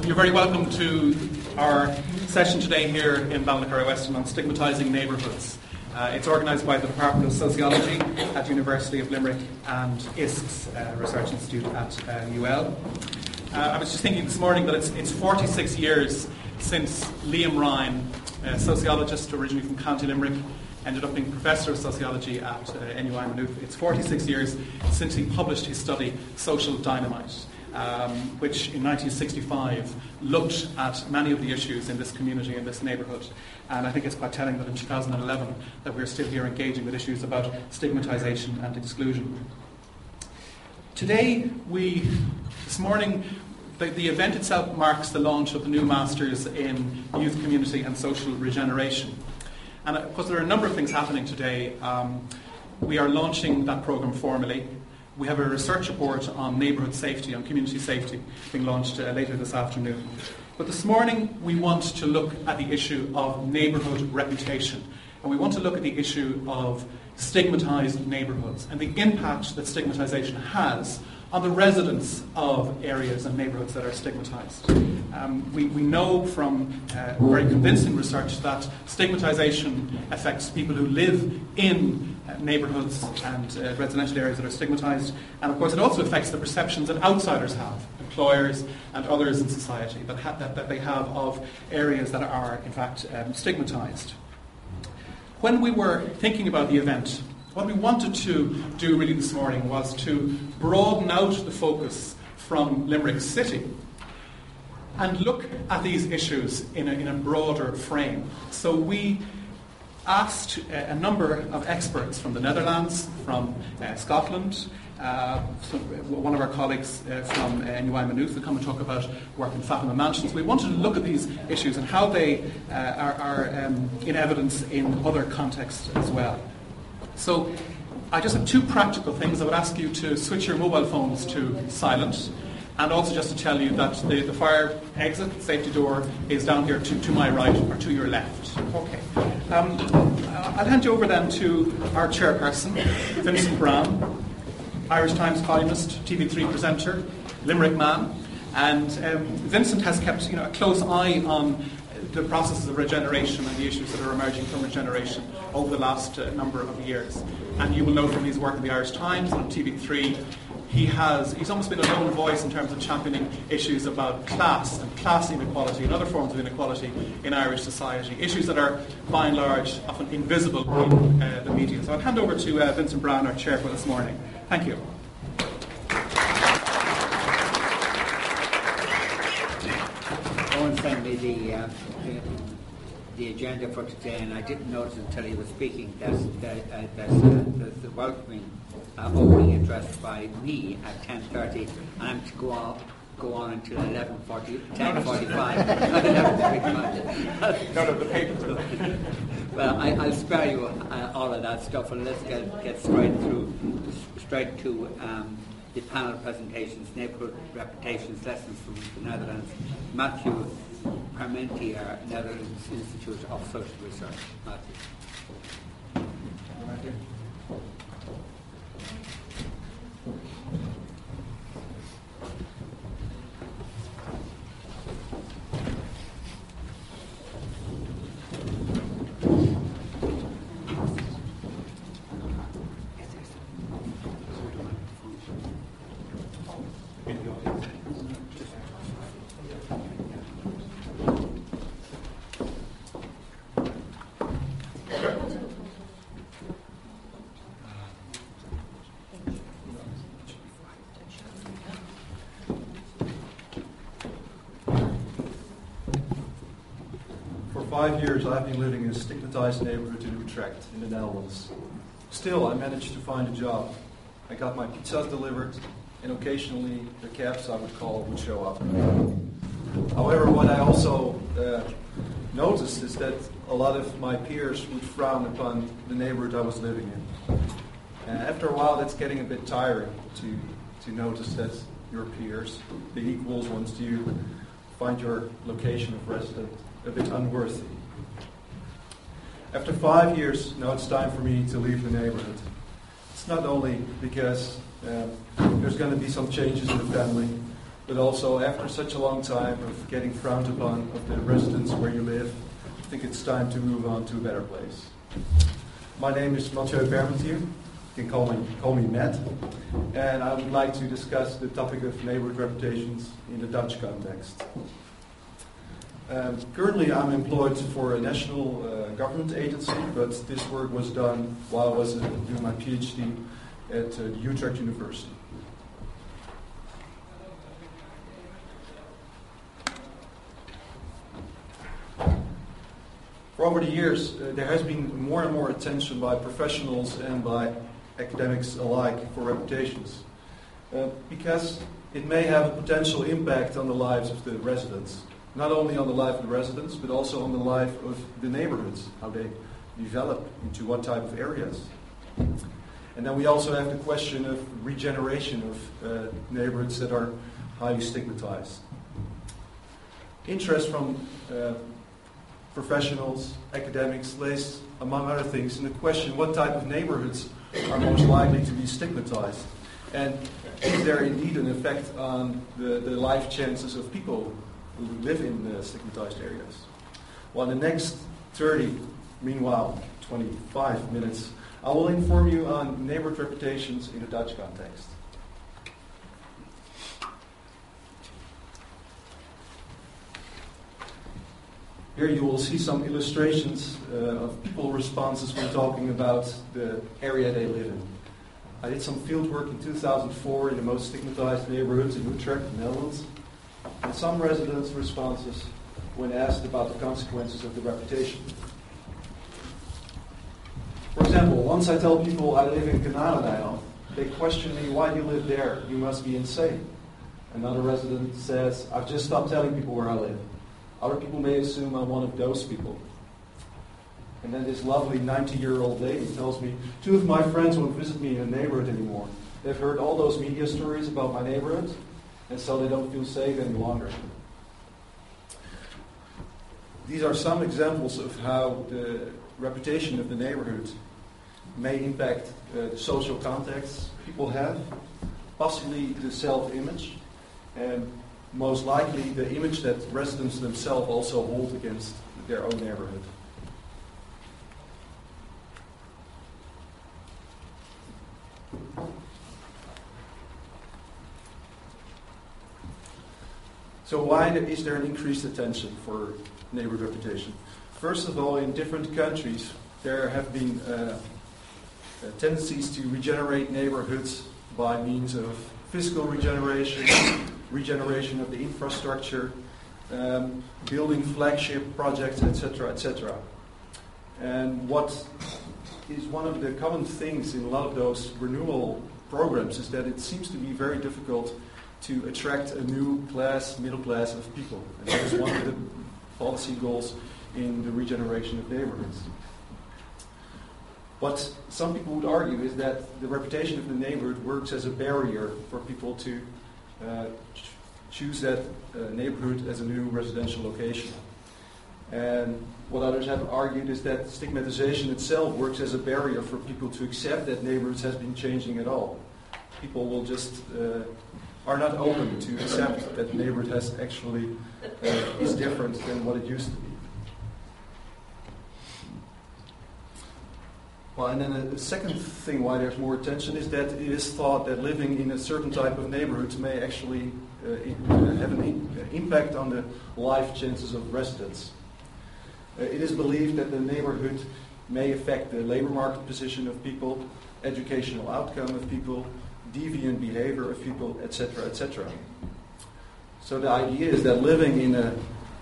You're very welcome to our session today here in Ballinacurry Weston on stigmatising neighbourhoods. It's organised by the Department of Sociology at the University of Limerick and ISK's Research Institute at UL. I was just thinking this morning that it's 46 years since Liam Ryan, a sociologist originally from County Limerick, ended up being Professor of Sociology at NUI Maynooth. It's 46 years since he published his study Social Dynamite, which in 1965 looked at many of the issues in this community, in this neighbourhood. And I think it's quite telling that in 2011 that we're still here engaging with issues about stigmatisation and exclusion. Today, this morning, the event itself marks the launch of the new Masters in Youth Community and Social Regeneration. And of course there are a number of things happening today. We are launching that programme formally. We have a research report on neighbourhood safety, on community safety, being launched later this afternoon. But this morning we want to look at the issue of neighbourhood reputation. And we want to look at the issue of stigmatised neighbourhoods and the impact that stigmatisation has on the residents of areas and neighbourhoods that are stigmatised. We know from very convincing research that stigmatisation affects people who live in neighbourhoods and residential areas that are stigmatised, and of course it also affects the perceptions that outsiders have, employers and others in society, that they have of areas that are in fact stigmatised. When we were thinking about the event, what we wanted to do really this morning was to broaden out the focus from Limerick City and look at these issues in a broader frame. So we asked a number of experts from the Netherlands, from Scotland, one of our colleagues from NUI Maynooth to come and talk about work in Fatima Mansions. We wanted to look at these issues and how they are in evidence in other contexts as well. So I just have two practical things. I would ask you to switch your mobile phones to silent, and also just to tell you that the fire exit, safety door, is down here to my right or to your left. Okay. I'll hand you over then to our chairperson, Vincent Brown, Irish Times columnist, TV3 presenter, Limerick man, and Vincent has kept a close eye on the processes of regeneration and the issues that are emerging from regeneration over the last number of years. And you will know from his work in the Irish Times and on TV3, he's almost been a lone voice in terms of championing issues about class and class inequality and other forms of inequality in Irish society, issues that are by and large often invisible in the media. So I'll hand over to Vincent Brown, our chair for this morning. Thank you. Owen sent me the agenda for today, and I didn't notice until he was speaking that there's the welcoming opening address by me at 10:30, and I'm to go on until 10:45. None of the paper. Well, I'll spare you all of that stuff, and let's get straight to the panel presentations, neighbourhood reputations, lessons from the Netherlands. Matthieu Permentier, Netherlands Institute of Social Research. Matthieu. For 5 years I've been living in a stigmatized neighborhood in Utrecht in the Netherlands. Still, I managed to find a job. I got my pizzas delivered, and occasionally the cabs I would call would show up. However, what I also noticed is that a lot of my peers would frown upon the neighborhood I was living in. After a while, that's getting a bit tiring to notice that your peers, the equals, once you find your location of residence a bit unworthy. After 5 years, now it's time for me to leave the neighborhood. It's not only because there's going to be some changes in the family, but also after such a long time of getting frowned upon of the residence where you live, I think it's time to move on to a better place. My name is Matthieu Permentier. You can call me Matt. And I would like to discuss the topic of neighborhood reputations in the Dutch context. Currently, I'm employed for a national government agency, but this work was done while I was doing my PhD at Utrecht University. For over the years, there has been more and more attention by professionals and by academics alike for reputations, because it may have a potential impact on the lives of the residents. Not only on the life of the residents, but also on the life of the neighborhoods, how they develop, into what type of areas. And then we also have the question of regeneration of neighborhoods that are highly stigmatized. Interest from professionals, academics, lays, among other things, in the question what type of neighborhoods are most likely to be stigmatized. And is there indeed an effect on the life chances of people who live in stigmatized areas? Well, in the next 25 minutes, I will inform you on neighborhood reputations in the Dutch context. Here you will see some illustrations of people responses when talking about the area they live in. I did some field work in 2004 in the most stigmatized neighborhoods in Utrecht, the Netherlands. And some residents' responses when asked about the consequences of the reputation. For example, once I tell people I live in Kanaleneiland, they question me, why do you live there? You must be insane. Another resident says, I've just stopped telling people where I live. Other people may assume I'm one of those people. And then this lovely 90-year-old lady tells me, 2 of my friends won't visit me in the neighborhood anymore. They've heard all those media stories about my neighborhood, and so they don't feel safe any longer. These are some examples of how the reputation of the neighborhood may impact the social context people have, possibly the self-image, and most likely the image that residents themselves also hold against their own neighborhood. So why is there an increased attention for neighborhood reputation? First of all, in different countries, there have been tendencies to regenerate neighborhoods by means of physical regeneration, regeneration of the infrastructure, building flagship projects, etc., etc. And what is one of the common things in a lot of those renewal programs is that it seems to be very difficult to attract a new class, middle class of people. And that is one of the policy goals in the regeneration of neighborhoods. What some people would argue is that the reputation of the neighborhood works as a barrier for people to choose that neighborhood as a new residential location. And what others have argued is that stigmatization itself works as a barrier for people to accept that neighborhoods has been changing at all. People will just are not open to accept that the neighborhood has actually is different than what it used to be. Well, and then the second thing why there's more attention is that it is thought that living in a certain type of neighborhood may actually have an impact on the life chances of residents. It is believed that the neighborhood may affect the labor market position of people, educational outcome of people, deviant behavior of people, etc., etc. So the idea is that living in a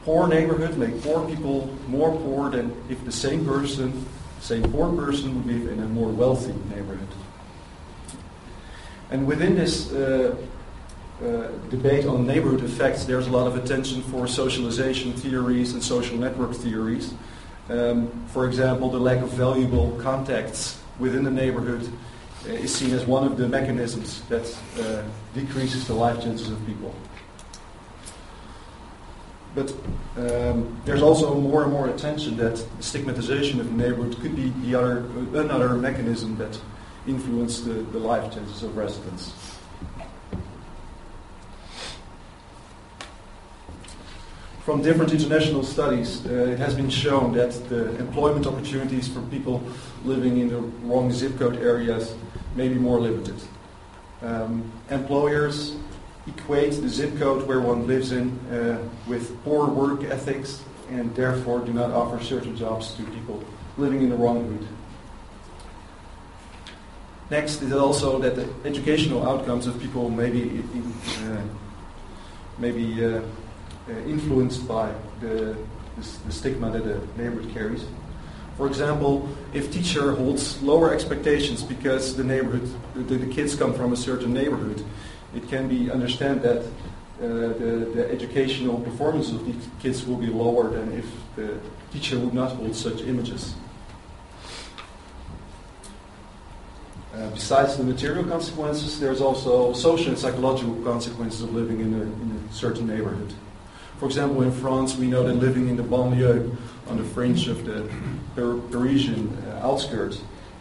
poor neighborhood make poor people more poor than if the same poor person would live in a more wealthy neighborhood. And within this debate on neighborhood effects, there's a lot of attention for socialization theories and social network theories. For example, the lack of valuable contacts within the neighborhood is seen as one of the mechanisms that decreases the life chances of people. But there's also more and more attention that stigmatization of the neighborhood could be another mechanism that influences the life chances of residents. From different international studies, it has been shown that the employment opportunities for people living in the wrong zip code areas may be more limited. Employers equate the zip code where one lives in with poor work ethics and therefore do not offer certain jobs to people living in the wrong hood. Next is also that the educational outcomes of people may be influenced by the stigma that the neighborhood carries. For example, if teacher holds lower expectations because the kids come from a certain neighborhood, it can be understood that the educational performance of these kids will be lower than if the teacher would not hold such images. Besides the material consequences, there's also social and psychological consequences of living in a certain neighborhood. For example, in France, we know that living in the banlieue, on the fringe of the Parisian outskirts,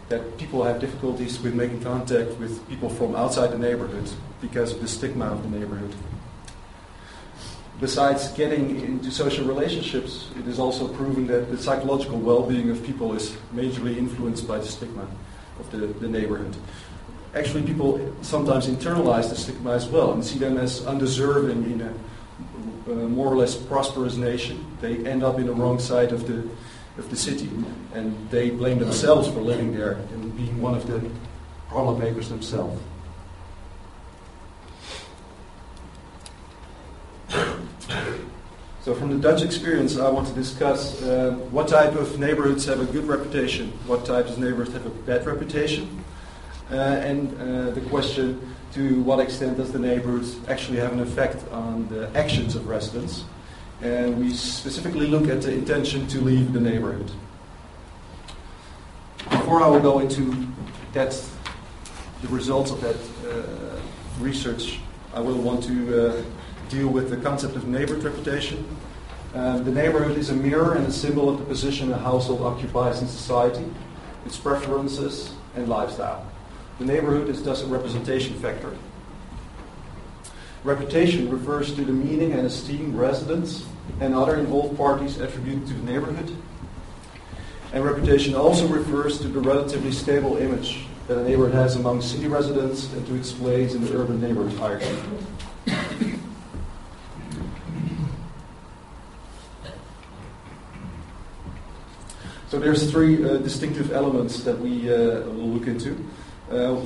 that people have difficulties with making contact with people from outside the neighborhood because of the stigma of the neighborhood. Besides getting into social relationships, it is also proven that the psychological well-being of people is majorly influenced by the stigma of the neighborhood. Actually, people sometimes internalize the stigma as well and see them as undeserving in a more or less prosperous nation. They end up in the wrong side of the city, and they blame themselves for living there and being one of the problem makers themselves. So from the Dutch experience, I want to discuss what type of neighborhoods have a good reputation, what types of neighborhoods have a bad reputation, and the question, to what extent does the neighborhood actually have an effect on the actions of residents. And we specifically look at the intention to leave the neighborhood. Before I will go into the results of that research, I will want to deal with the concept of neighborhood reputation. The neighborhood is a mirror and a symbol of the position a household occupies in society, its preferences and lifestyle. The neighborhood is thus a representation factor. Reputation refers to the meaning and esteem residents and other involved parties attribute to the neighborhood. And reputation also refers to the relatively stable image that a neighborhood has among city residents and to its place in the urban neighborhood hierarchy. So there's three distinctive elements that we will look into.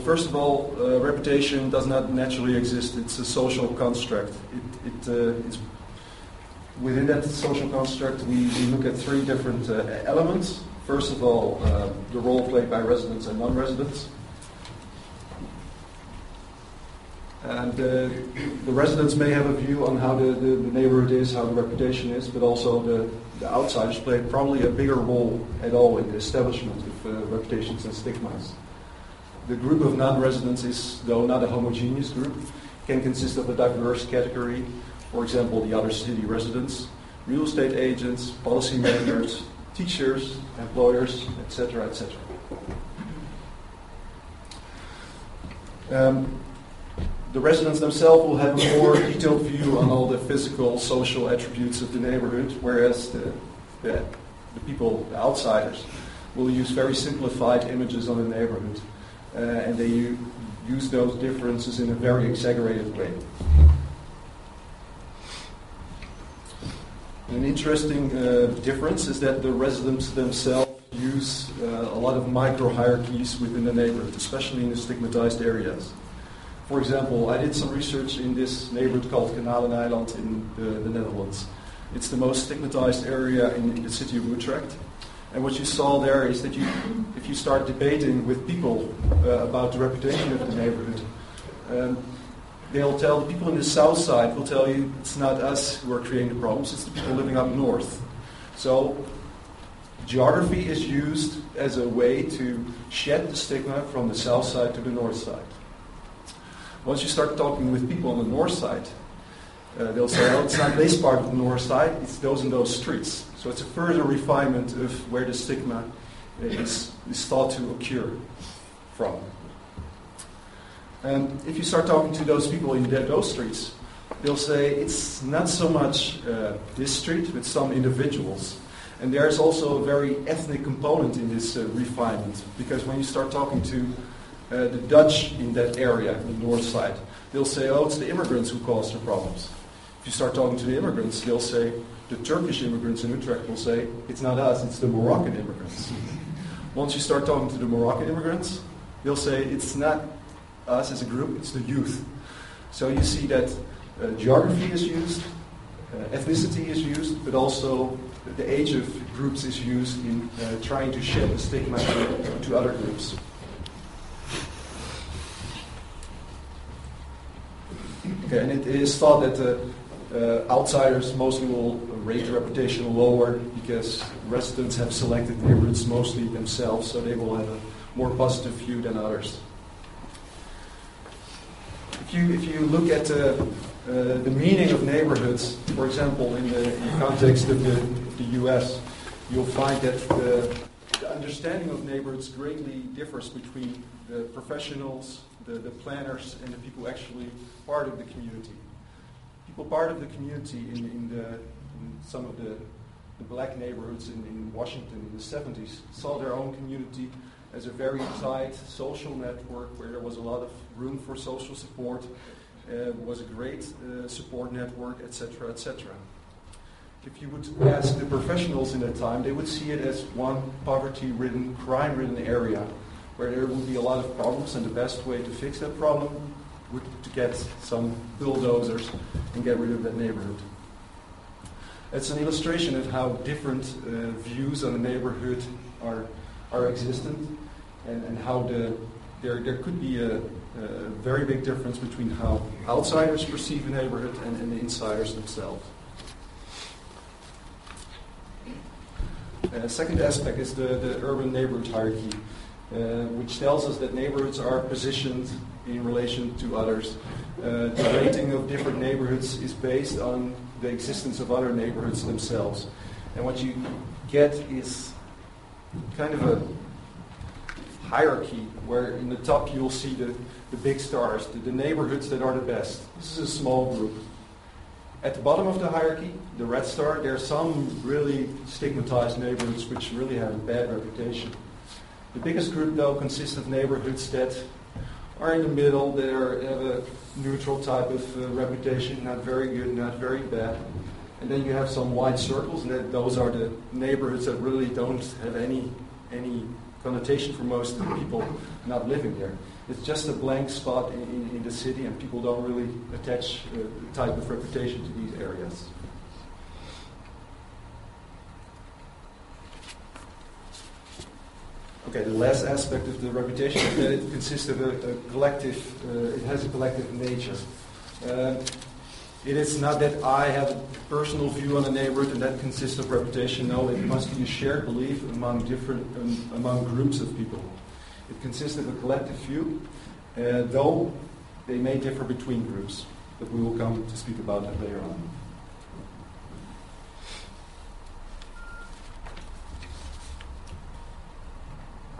First of all, reputation does not naturally exist. It's a social construct. It's within that social construct, we look at three different elements. First of all, the role played by residents and non-residents. And the residents may have a view on how the neighborhood is, how the reputation is, but also the outsiders play probably a bigger role at all in the establishment of reputations and stigmas. The group of non-residents is, though not a homogeneous group, can consist of a diverse category. For example, the other city residents, real estate agents, policymakers, teachers, employers, etc., etc. The residents themselves will have a more detailed view on all the physical, social attributes of the neighborhood, whereas the people, the outsiders, will use very simplified images on the neighborhood. And they use those differences in a very exaggerated way. An interesting difference is that the residents themselves use a lot of micro-hierarchies within the neighborhood, especially in the stigmatized areas. For example, I did some research in this neighborhood called Kanaleneiland in the Netherlands. It's the most stigmatized area in the city of Utrecht. And what you saw there is that if you start debating with people about the reputation of the neighborhood, the people in the south side will tell you it's not us who are creating the problems, it's the people living up north. So geography is used as a way to shed the stigma from the south side to the north side. Once you start talking with people on the north side, they'll say, oh, it's not this part of the north side, it's those and those streets. So it's a further refinement of where the stigma is thought to occur from. And if you start talking to those people in those streets, they'll say it's not so much this street, but some individuals. And there's also a very ethnic component in this refinement, because when you start talking to the Dutch in that area, the north side, they'll say, oh, it's the immigrants who caused the problems. If you start talking to the immigrants, they'll say, the Turkish immigrants in Utrecht will say, it's not us, it's the Moroccan immigrants. Once you start talking to the Moroccan immigrants, they'll say, it's not us as a group, it's the youth. So you see that geography is used, ethnicity is used, but also the age of groups is used in trying to shed the stigma to other groups. Okay, and it is thought that outsiders mostly will rate the reputation lower because residents have selected neighborhoods mostly themselves, so they will have a more positive view than others. If you look at the meaning of neighborhoods, for example, in the context of the U.S., you'll find that the understanding of neighborhoods greatly differs between the professionals, the planners, and the people actually part of the community. People part of the community in some of the black neighborhoods in Washington in the 70s saw their own community as a very tight social network where there was a lot of room for social support, was a great support network, etc., etc. If you would ask the professionals in that time, they would see it as one poverty-ridden, crime-ridden area where there would be a lot of problems, and the best way to fix that problem would to get some bulldozers and get rid of that neighborhood. It's an illustration of how different views on a neighborhood are existent, and how there could be a very big difference between how outsiders perceive a neighborhood and the insiders themselves. Second aspect is the urban neighborhood hierarchy, which tells us that neighborhoods are positioned in relation to others. The rating of different neighborhoods is based on the existence of other neighborhoods themselves. And what you get is kind of a hierarchy where in the top you'll see the big stars, the neighborhoods that are the best. This is a small group. At the bottom of the hierarchy, the red star, there are some really stigmatized neighborhoods which really have a bad reputation. The biggest group, though, consists of neighborhoods that are in the middle, that have a neutral type of reputation, not very good, not very bad. And then you have some wide circles, and those are the neighborhoods that really don't have any connotation for most of the people not living there. It's just a blank spot in the city, and people don't really attach a type of reputation to these areas. Okay, the last aspect of the reputation is that it consists of a collective, it has a collective nature. It is not that I have a personal view on a neighborhood and that consists of reputation. No, it must be a shared belief among groups of people. It consists of a collective view, though they may differ between groups, but we will come to speak about that later on.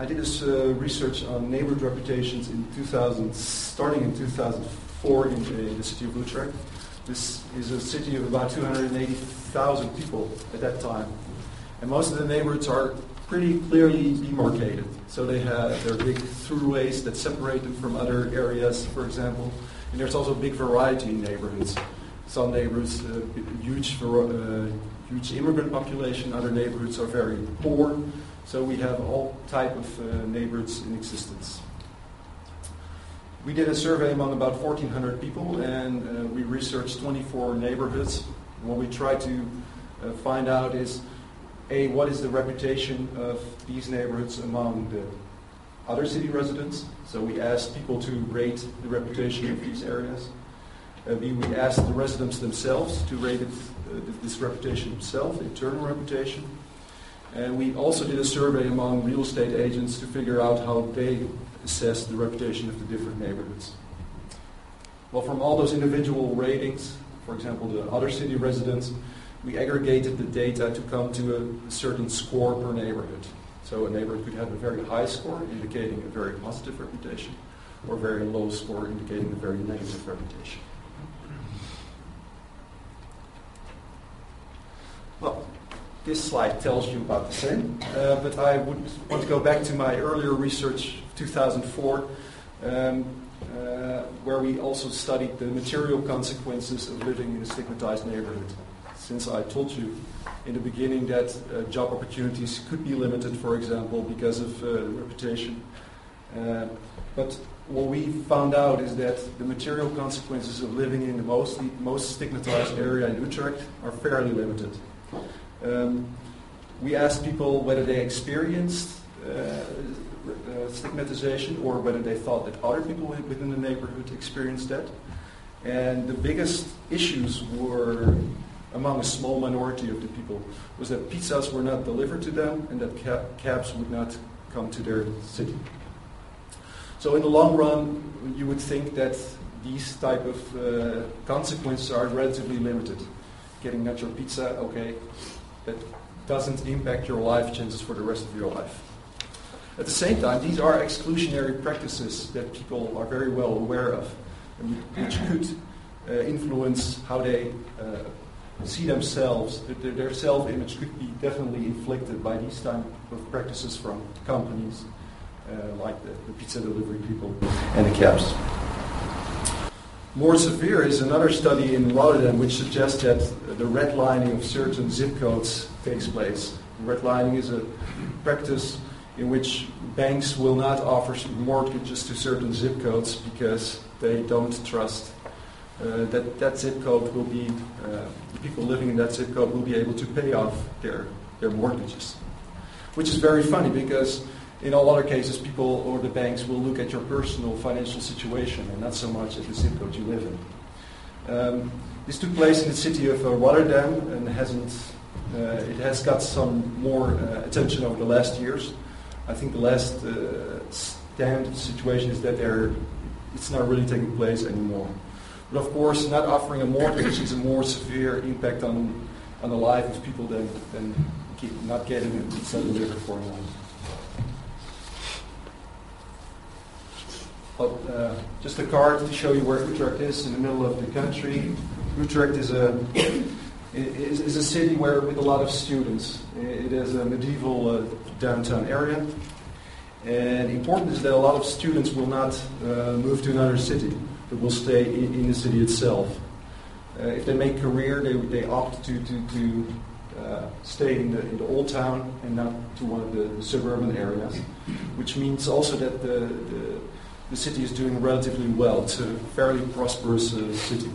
I did this research on neighborhood reputations starting in 2004 in the city of Utrecht. This is a city of about 280,000 people at that time. And most of the neighborhoods are pretty clearly demarcated. So they have their big throughways that separate them from other areas, for example. And there's also a big variety in neighborhoods. Some neighborhoods, huge immigrant population. Other neighborhoods are very poor. So we have all type of neighborhoods in existence. We did a survey among about 1,400 people, and we researched 24 neighborhoods. And what we tried to find out is, A, what is the reputation of these neighborhoods among the other city residents? So we asked people to rate the reputation of these areas. B, we asked the residents themselves to rate this reputation themselves, internal reputation. And we also did a survey among real estate agents to figure out how they assess the reputation of the different neighborhoods. Well, from all those individual ratings, for example, the other city residents, we aggregated the data to come to a certain score per neighborhood. So a neighborhood could have a very high score, indicating a very positive reputation, or a very low score, indicating a very negative reputation. this slide tells you about the same, but I would want to go back to my earlier research, 2004, where we also studied the material consequences of living in a stigmatized neighborhood. Since I told you in the beginning that job opportunities could be limited, for example, because of reputation. But what we found out is that the material consequences of living in the most stigmatized area in Utrecht are fairly limited. We asked people whether they experienced stigmatization or whether they thought that other people within the neighborhood experienced that. And the biggest issues were, among a small minority of the people, was that pizzas were not delivered to them and that cabs would not come to their city. So in the long run, you would think that these type of consequences are relatively limited. Getting not your pizza, okay, that doesn't impact your life chances for the rest of your life. At the same time, these are exclusionary practices that people are very well aware of, which could influence how they see themselves. Their self-image could be definitely inflicted by these type of practices from companies like the pizza delivery people and the cabs. More severe is another study in Rotterdam which suggests that the redlining of certain zip codes takes place. Redlining is a practice in which banks will not offer mortgages to certain zip codes because they don't trust that zip code will be, the people living in that zip code will be able to pay off their mortgages. Which is very funny because in all other cases people or the banks will look at your personal financial situation and not so much at the zip code you live in. This took place in the city of Rotterdam and it has got some more attention over the last years. I think the last stand situation is that it's not really taking place anymore. But of course, not offering a mortgage is a more severe impact on the life of people than not getting a pizza delivered for them. But just a card to show you where Utrecht is in the middle of the country. Utrecht is a city with a lot of students. It is a medieval downtown area. And important is that a lot of students will not move to another city, but will stay in the city itself. If they make career, they opt to stay in the old town and not to one of the suburban areas, which means also that the city is doing relatively well. It's a fairly prosperous city.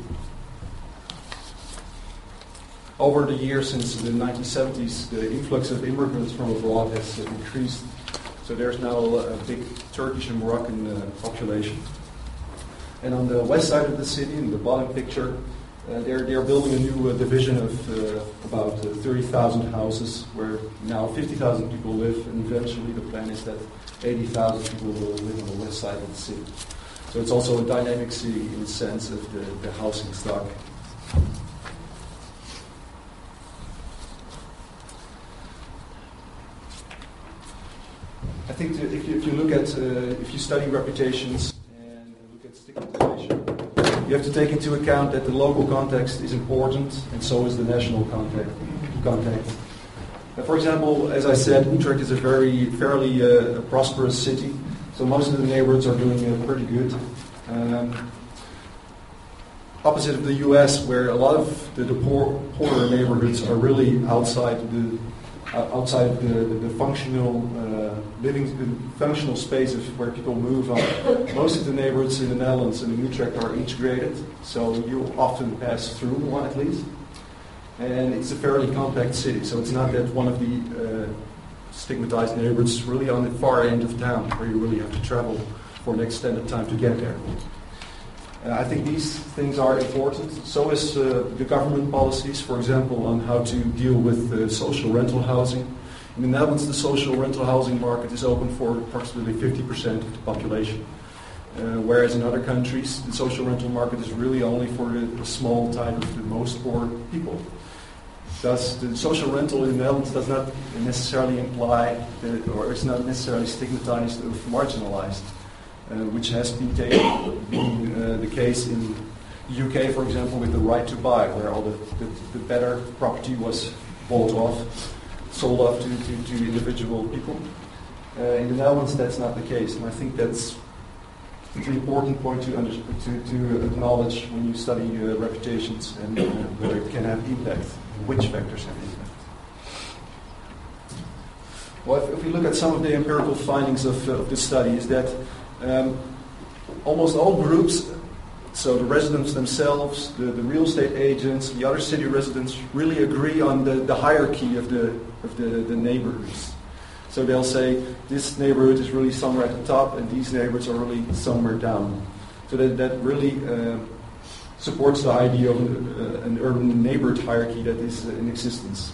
Over the years, since the 1970s, the influx of immigrants from abroad has increased. So there's now a big Turkish and Moroccan population. And on the west side of the city, in the bottom picture, they're building a new division of about 30,000 houses, where now 50,000 people live, and eventually the plan is that 80,000 people will live on the west side of the city. So it's also a dynamic city in the sense of the housing stock. I think if you look at, if you study reputations and look at stigmatization, you have to take into account that the local context is important, and so is the national context. For example, as I said, Utrecht is a fairly prosperous city, so most of the neighborhoods are doing pretty good. Opposite of the U.S., where a lot of the poorer neighborhoods are really outside the functional functional spaces where people move on. Most of the neighborhoods in the Netherlands and in Utrecht are integrated, so you often pass through one at least. And it's a fairly compact city, so it's not that one of the stigmatized neighborhoods is really on the far end of town, where you really have to travel for an extended time to get there. I think these things are important. So is the government policies, for example, on how to deal with social rental housing. In the Netherlands, the social rental housing market is open for approximately 50% of the population. Whereas in other countries, the social rental market is really only for the small type of the most poor people. Thus, the social rental in the Netherlands does not necessarily imply, or is not necessarily stigmatized or marginalized. Which has been the case in the UK, for example, with the right to buy, where all the better property was bought off. sold off to individual people. In the Netherlands, that's not the case, and I think that's an important point to acknowledge when you study reputations and whether it can have impact, which factors have impact. Well, if we look at some of the empirical findings of the study, is that almost all groups, so the residents themselves, the real estate agents, the other city residents, really agree on the hierarchy of the neighborhoods. So they'll say this neighborhood is really somewhere at the top, and these neighborhoods are really somewhere down. So that really supports the idea of an urban neighborhood hierarchy that is in existence.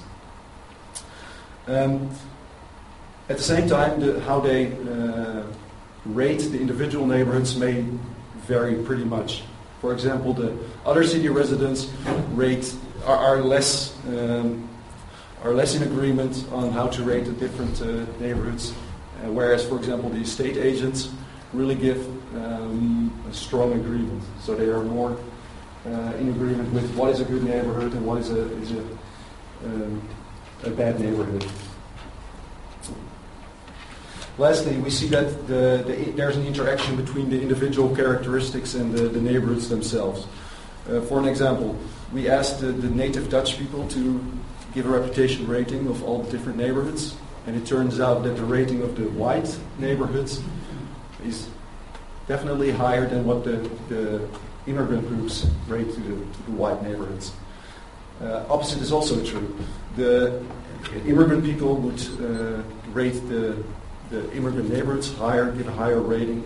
At the same time, how they rate the individual neighborhoods may vary pretty much. For example, the other city residents are less in agreement on how to rate the different neighborhoods, whereas, for example, the estate agents really give a strong agreement. So they are more in agreement with what is a good neighborhood and what is a bad neighborhood. Lastly, we see that there's an interaction between the individual characteristics and the neighborhoods themselves. For an example, we asked the native Dutch people to give a reputation rating of all the different neighborhoods, and it turns out that the rating of the white neighborhoods is definitely higher than what the immigrant groups rate to the white neighborhoods. Opposite is also true. The immigrant people would rate the immigrant neighborhoods higher, give a higher rating.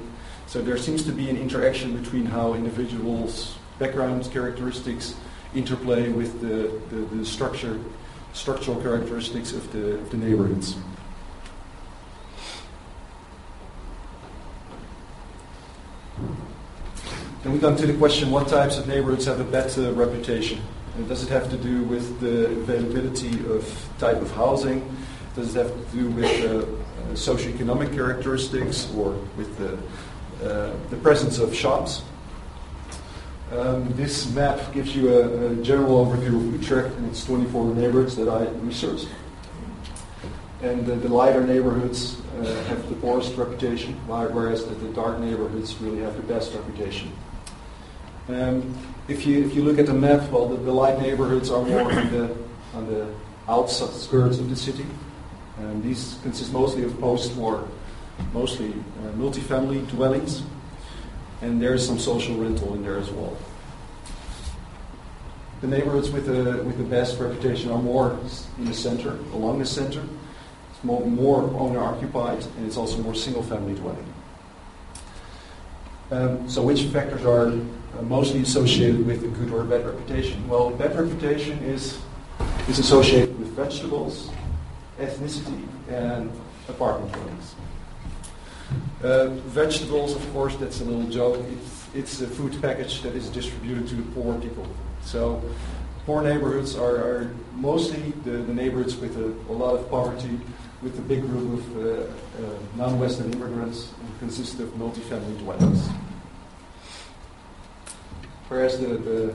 So there seems to be an interaction between how individuals' background characteristics interplay with the structural characteristics of the neighborhoods. Then we come to the question, what types of neighborhoods have a bad reputation? And does it have to do with the availability of type of housing? Does it have to do with socioeconomic characteristics or with the presence of shops? This map gives you a general overview of Utrecht and its 24 neighborhoods that I researched. And the lighter neighborhoods have the poorest reputation, whereas the dark neighborhoods really have the best reputation. If you look at the map, well, the light neighborhoods are more on the outskirts of the city. These consist mostly of post-war, mostly multifamily dwellings, and there is some social rental in there as well. The neighborhoods with the best reputation are more in the center, along the center. It's more owner-occupied, and it's also more single-family dwelling. So which factors are mostly associated with a good or a bad reputation? Well, bad reputation is associated with vegetables, ethnicity, and apartment dwellings. Vegetables, of course, that's a little joke. It's a food package that is distributed to the poor people. So poor neighborhoods are mostly the neighborhoods with a lot of poverty, with a big group of non-Western immigrants, and consist of multifamily dwellings. Whereas the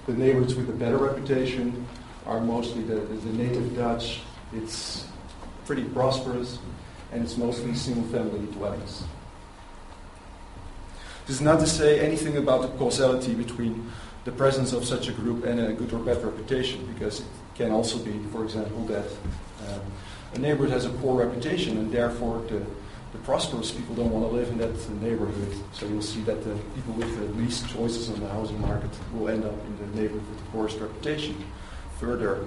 neighborhoods with a better reputation are mostly the native Dutch. It's pretty prosperous, and it's mostly single-family dwellings. This is not to say anything about the causality between the presence of such a group and a good or bad reputation, because it can also be, for example, that a neighborhood has a poor reputation, and therefore the prosperous people don't want to live in that neighborhood. So you'll see that the people with the least choices on the housing market will end up in the neighborhood with the poorest reputation, further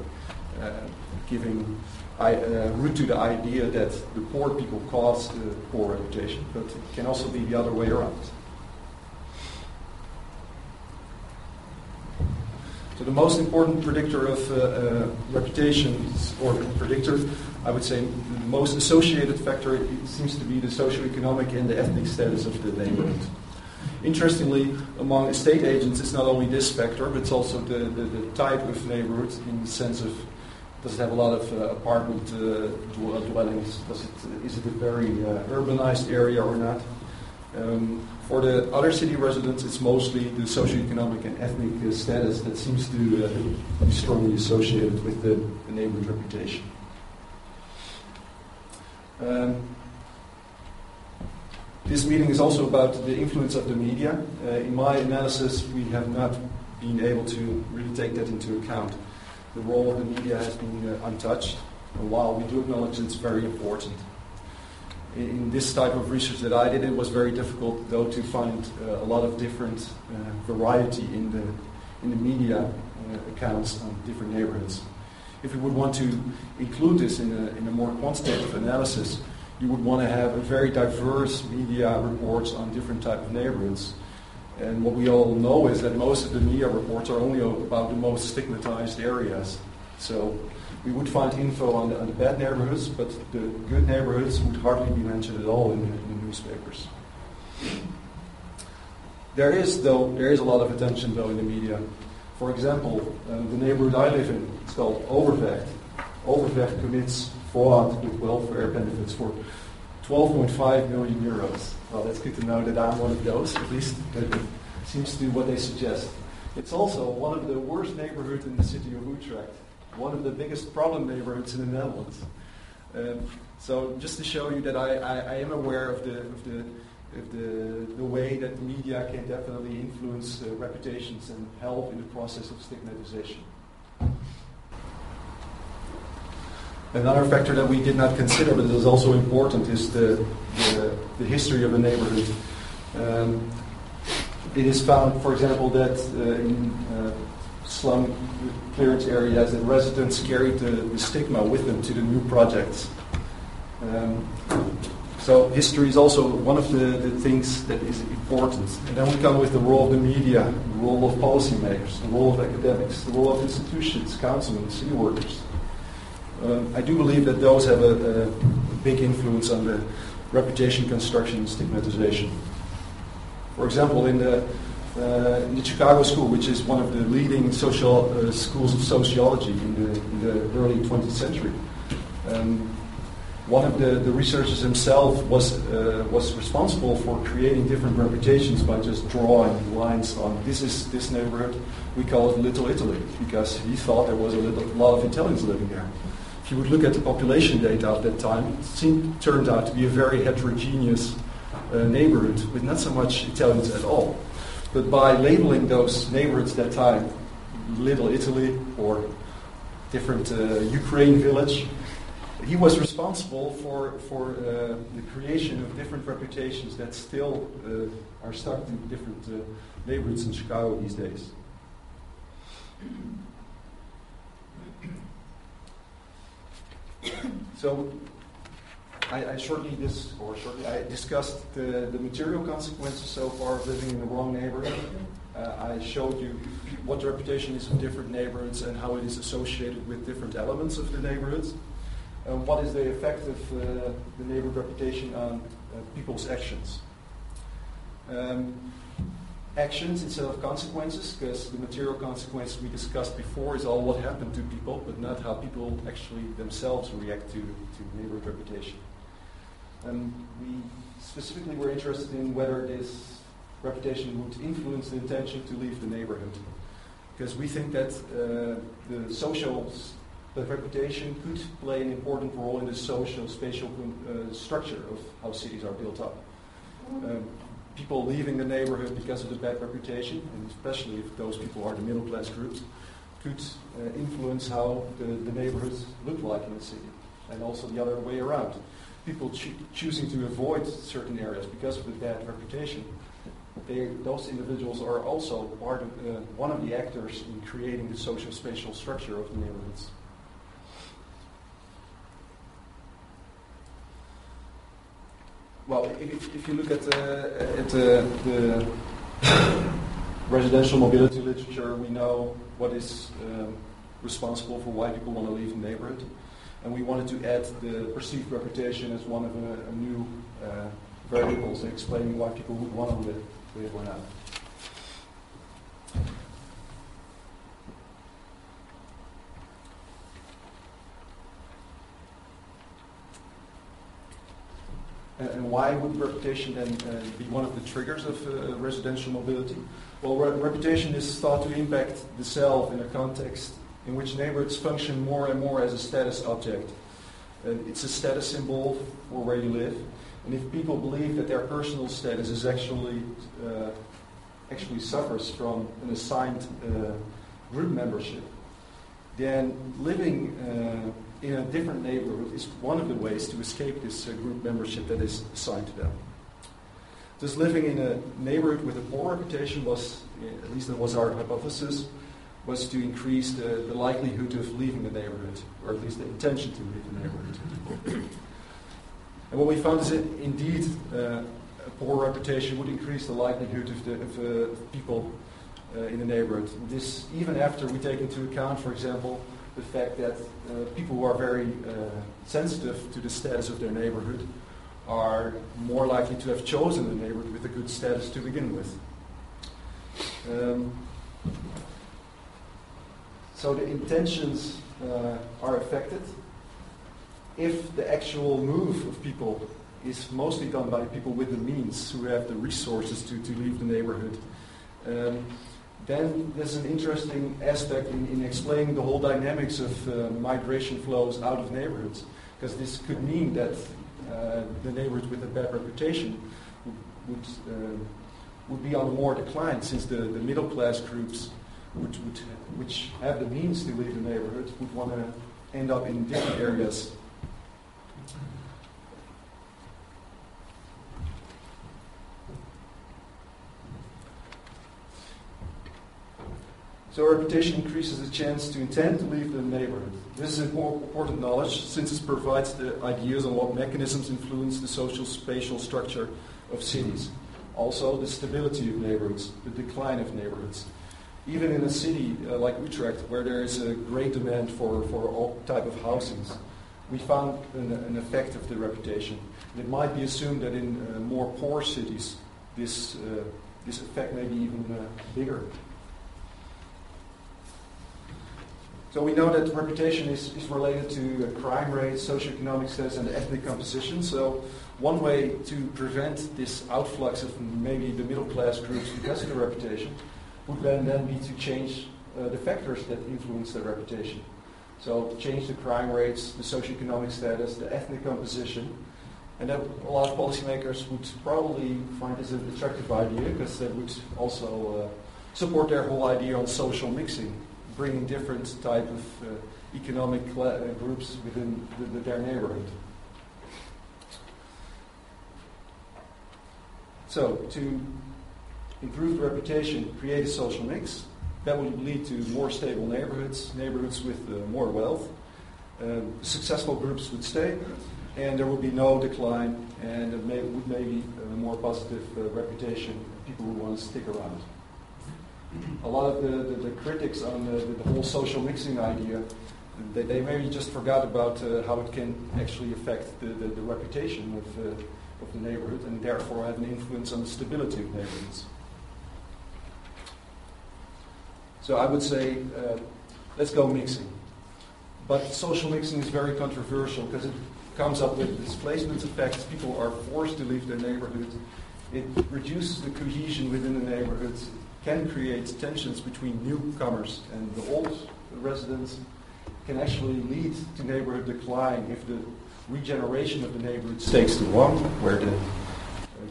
giving root to the idea that the poor people cause the poor reputation, but it can also be the other way around. So the most important predictor of reputation, or predictor, I would say the most associated factor, it seems to be the socioeconomic and the ethnic status of the neighborhood. Interestingly, among estate agents, it's not only this factor, but it's also the type of neighborhood, in the sense of, does it have a lot of apartment dwellings? Is it a very urbanized area or not? For the other city residents, it's mostly the socioeconomic and ethnic status that seems to be strongly associated with the neighborhood reputation. This meeting is also about the influence of the media. In my analysis, we have not been able to really take that into account. The role of the media has been untouched, and while we do acknowledge it's very important. In this type of research that I did, it was very difficult, though, to find a lot of different variety in the media accounts on different neighborhoods. If you would want to include this in a more quantitative analysis, you would want to have a very diverse media reports on different type of neighborhoods. And what we all know is that most of the media reports are only about the most stigmatized areas. So we would find info on the bad neighborhoods, but the good neighborhoods would hardly be mentioned at all in the newspapers. There is a lot of attention, though, in the media. For example, the neighborhood I live in, it's called Overvecht. Overvecht commits fraud with welfare benefits for 12.5 million euros. Well, that's good to know that I'm one of those, at least. It seems to be what they suggest. It's also one of the worst neighborhoods in the city of Utrecht. One of the biggest problem neighborhoods in the Netherlands. So just to show you that I am aware of the way that the media can definitely influence reputations and help in the process of stigmatization. Another factor that we did not consider, but is also important, is the history of a neighborhood. It is found, for example, that in slum clearance areas, that residents carried the stigma with them to the new projects. So history is also one of the things that is important. And then we come with the role of the media, the role of policymakers, the role of academics, the role of institutions, councilmen, city workers. I do believe that those have a big influence on the reputation construction and stigmatization. For example, in the Chicago School, which is one of the leading schools of sociology in the early 20th century, one of the researchers himself was responsible for creating different reputations by just drawing lines on this neighborhood. We call it Little Italy, because he thought there was a lot of Italians living there. If you would look at the population data of that time, it turned out to be a very heterogeneous neighborhood with not so much Italians at all. But by labeling those neighborhoods that time, Little Italy or different Ukraine village, he was responsible for the creation of different reputations that still are stuck to different neighborhoods in Chicago these days. So I discussed the material consequences so far of living in the wrong neighborhood. I showed you what the reputation is of different neighborhoods and how it is associated with different elements of the neighborhoods. What is the effect of the neighborhood reputation on people's actions? Actions instead of consequences, because the material consequences we discussed before is all what happened to people, but not how people actually themselves react to neighborhood reputation. We specifically were interested in whether this reputation would influence the intention to leave the neighborhood, because we think that the reputation could play an important role in the social, spatial structure of how cities are built up. People leaving the neighborhood because of the bad reputation, and especially if those people are the middle class groups, could influence how the neighborhoods look like in the city, and also the other way around. People choosing to avoid certain areas because of the bad reputation, those individuals are also part of one of the actors in creating the social spatial structure of the neighborhoods. Well, if you look at the residential mobility literature, we know what is responsible for why people want to leave the neighborhood. And we wanted to add the perceived reputation as one of a new variables explaining why people would want to live or not. And why would reputation then be one of the triggers of residential mobility? Well, reputation is thought to impact the self in a context in which neighborhoods function more and more as a status object. It's a status symbol for where you live. And if people believe that their personal status is actually suffers from an assigned group membership, then living in a different neighborhood is one of the ways to escape this group membership that is assigned to them. Thus, living in a neighborhood with a poor reputation was, at least that was our hypothesis, was to increase the likelihood of leaving the neighborhood, or at least the intention to leave the neighborhood. And what we found is that indeed a poor reputation would increase the likelihood of people in the neighborhood. This even after we take into account, for example, the fact that people who are very sensitive to the status of their neighborhood are more likely to have chosen the neighborhood with a good status to begin with. So the intentions are affected. If the actual move of people is mostly done by people with the means, who have the resources to leave the neighborhood, then there's an interesting aspect in explaining the whole dynamics of migration flows out of neighborhoods. Because this could mean that the neighborhoods with a bad reputation would be on more decline, since the middle class groups which have the means to leave the neighborhood would want to end up in different areas. So reputation increases the chance to intend to leave the neighborhood. This is important knowledge, since it provides the ideas on what mechanisms influence the social spatial structure of cities. Also, the stability of neighborhoods, the decline of neighborhoods. Even in a city like Utrecht, where there is a great demand for all type of housings, we found an effect of the reputation. And it might be assumed that in more poor cities, this effect may be even bigger. So we know that reputation is related to crime rates, socioeconomic status, and ethnic composition. So one way to prevent this outflux of maybe the middle class groups because of the reputation would then be to change the factors that influence their reputation. So change the crime rates, the socioeconomic status, the ethnic composition. And that a lot of policymakers would probably find this an attractive idea, because they would also support their whole idea on social mixing, bringing different type of economic groups within their neighborhood. So to improve the reputation, create a social mix, that will lead to more stable neighborhoods, neighborhoods with more wealth. Successful groups would stay, and there would be no decline, and it would maybe a more positive reputation, people who want to stick around. A lot of the critics on the whole social mixing idea, they maybe just forgot about how it can actually affect the reputation of the neighborhood, and therefore have an influence on the stability of neighborhoods. So I would say, let's go mixing. But social mixing is very controversial, because it comes up with displacement effects. People are forced to leave their neighborhood. It reduces the cohesion within the neighborhoods. Can create tensions between newcomers and the old residents. Can actually lead to neighborhood decline if the regeneration of the neighborhoods takes too long, where the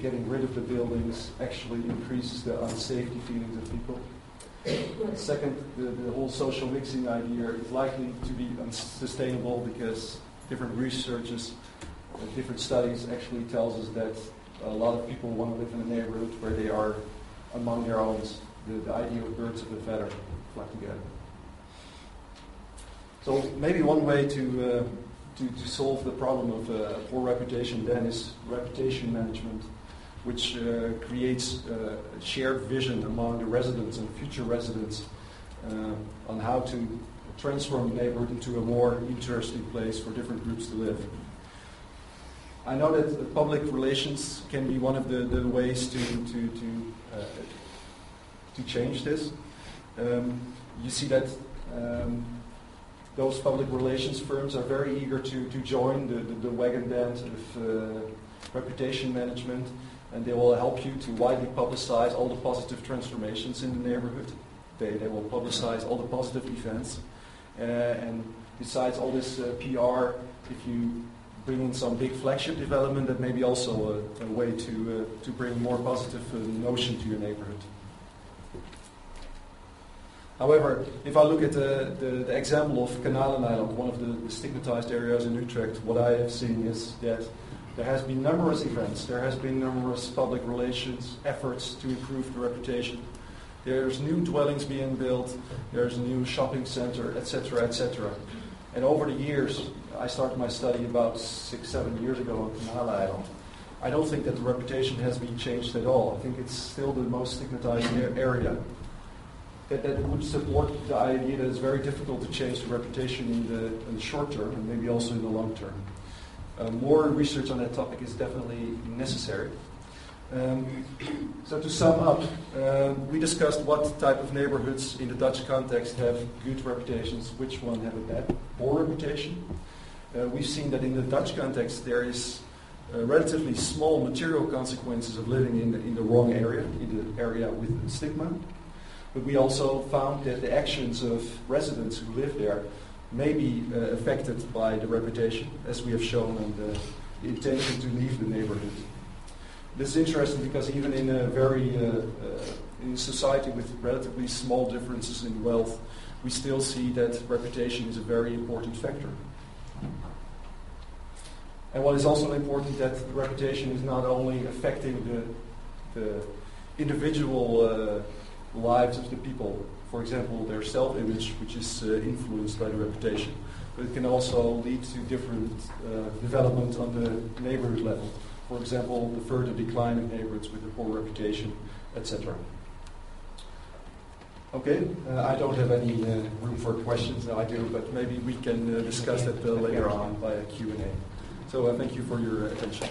getting rid of the buildings actually increases the unsafety feelings of people. Second, the whole social mixing idea is likely to be unsustainable, because different researches, different studies actually tells us that a lot of people want to live in a neighborhood where they are among their own. The idea of birds of a feather flock together. So maybe one way to solve the problem of poor reputation then is reputation management, which creates a shared vision among the residents and future residents on how to transform the neighborhood into a more interesting place for different groups to live. I know that public relations can be one of the ways to change this. You see that those public relations firms are very eager to join the wagon band of reputation management, and they will help you to widely publicize all the positive transformations in the neighborhood. They will publicize all the positive events, and besides all this PR, if you bring in some big flagship development, that may be also a way to bring more positive notion to your neighborhood. However, if I look at the example of Kanaleneiland, one of the stigmatized areas in Utrecht, what I have seen is that there has been numerous events, there has been numerous public relations efforts to improve the reputation. There's new dwellings being built, there's a new shopping center, etc., etc. And over the years, I started my study about 6-7 years ago on Kanaleneiland. I don't think that the reputation has been changed at all. I think it's still the most stigmatized area. That would support the idea that it's very difficult to change the reputation in the short term and maybe also in the long term. More research on that topic is definitely necessary. So to sum up, we discussed what type of neighborhoods in the Dutch context have good reputations, which one have a poor reputation. We've seen that in the Dutch context there is relatively small material consequences of living in the wrong area, in the area with stigma. But we also found that the actions of residents who live there may be affected by the reputation, as we have shown on the intention to leave the neighborhood. This is interesting because even in a in a society with relatively small differences in wealth, we still see that reputation is a very important factor. And what is also important that the reputation is not only affecting the individual lives of the people, for example, their self-image, which is influenced by the reputation, but it can also lead to different development on the neighborhood level. For example, the further decline of neighborhoods with a poor reputation, etc. Okay, I don't have any room for questions. No, I do, but maybe we can discuss that later on by a Q&A. So thank you for your attention.